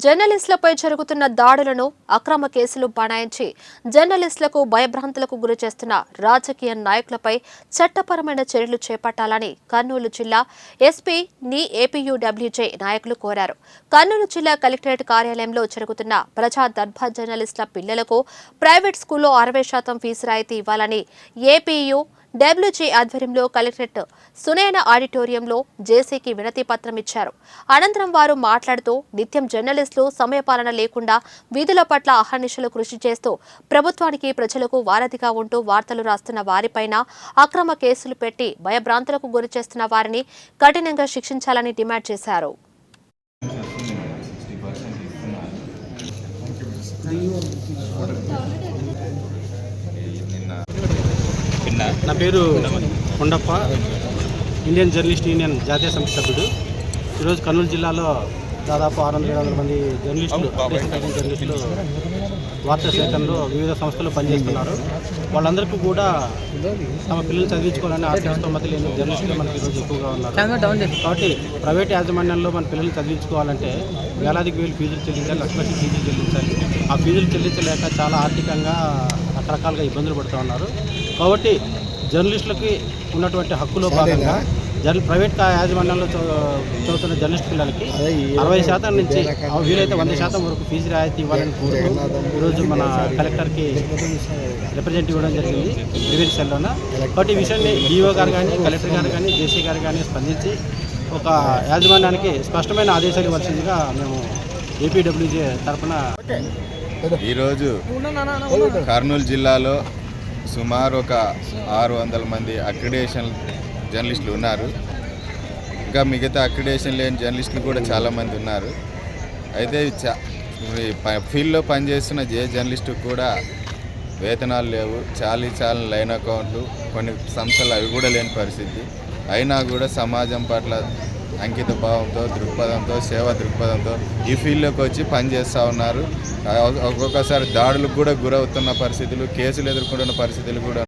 జర్నలిస్టులపై జరుగుతున్న దాడులను అక్రమ కేసులు బనాయించి జర్నలిస్టులకు భయభ్రాంతులకు గురి చేస్తున్న రాజకీయ నాయకులపై చట్టపరమైన చర్యలు చేపట్టాలని కర్నూలు జిల్లా ఎస్పీ ని ఏపీయూడబ్ల్యూజే నాయకులు కోరారు. కర్నూలు జిల్లా కలెక్టరేట్ కార్యాలయంలో జరుగుతున్న ప్రజా దర్బార్ జర్నలిస్టుల పిల్లలకు ప్రైవేట్ స్కూల్లో 60% ఫీజు రాయితీ ఇవ్వాలని ఏపీయూ డబ్ల్యూజీ ఆధ్వర్యంలో కలెక్టరేట్ సునయన ఆడిటోరియంలో జేసీకి వినతి పత్రం ఇచ్చారు. అనంతరం వారు మాట్లాడుతూ నిత్యం జర్నలిస్టులు సమయపాలన లేకుండా విధుల పట్ల అహర్నిశలు కృషి చేస్తూ ప్రభుత్వానికి ప్రజలకు వారధిగా ఉంటూ వార్తలు రాస్తున్న వారిపైన అక్రమ కేసులు పెట్టి భయభ్రాంతులకు గురి చేస్తున్న వారిని కఠినంగా శిక్షించాలని డిమాండ్ చేశారు. నా పేరు కొండప్ప, ఇండియన్ జర్నలిస్ట్ యూనియన్ జాతీయ సమితి సభ్యుడు. ఈరోజు కర్నూలు జిల్లాలో దాదాపు 600-700 మంది జర్నలిస్టులు వార్తా సేకరణలో వివిధ సంస్థలు పనిచేస్తున్నారు. వాళ్ళందరికీ కూడా తమ పిల్లలు చదివించుకోవాలని ఆర్థిక స్తోమత లేని జర్నలిస్టులు మనకి ఈరోజు ఎక్కువగా ఉన్నారు. కాబట్టి ప్రైవేట్ యాజమాన్యంలో మన పిల్లలు చదివించుకోవాలంటే వేలాదికి వేలు ఫీజులు చెల్లించాలి, లక్షలకి ఫీజులు చెల్లించాలి. ఆ ఫీజులు చెల్లించలేక చాలా ఆర్థికంగా రకరకాలుగా ఇబ్బందులు పడుతూ ఉన్నారు. కాబట్టి జర్నలిస్టులకి ఉన్నటువంటి హక్కులో భాగంగా ప్రైవేట్ యాజమాన్యంలో చదువుతున్న జర్నలిస్ట్ పిల్లలకి 60% నుంచి వీలైతే 100% వరకు ఫీజు రాయితీ ఇవ్వాలని కోరుతూ ఈరోజు మన కలెక్టర్కి రిప్రజెంట్ ఇవ్వడం జరిగింది ప్రివెన్స్ సెల్లోన. కాబట్టి ఈ విషయాన్ని డిఓ గారు కానీ, కలెక్టర్ గారు కానీ, జేసీ గారు కానీ స్పందించి ఒక యాజమాన్యానికి స్పష్టమైన ఆదేశాలు ఇవ్వాల్సిందిగా మేము ఏపీడబ్ల్యూజే తరఫున ఈరోజు కర్నూలు జిల్లాలో సుమారు ఒక 600 మంది అక్రిడేషన్ జర్నలిస్టులు ఉన్నారు. ఇంకా మిగతా అక్రిడేషన్ లేని జర్నలిస్టులు కూడా చాలామంది ఉన్నారు. అయితే ఫీల్డ్లో పనిచేస్తున్న జర్నలిస్టుకు కూడా వేతనాలు లేవు, చాలా లైన్ అకౌంట్లు కొన్ని సంస్థలు అవి కూడా లేని పరిస్థితి. అయినా కూడా సమాజం పట్ల అంకిత భావంతో, దృక్పథంతో, సేవా దృక్పథంతో ఈ ఫీల్డ్లోకి వచ్చి పనిచేస్తూ ఉన్నారు. ఒక్కొక్కసారి దాడులకు కూడా గురవుతున్న పరిస్థితులు, కేసులు ఎదుర్కొంటున్న పరిస్థితులు కూడా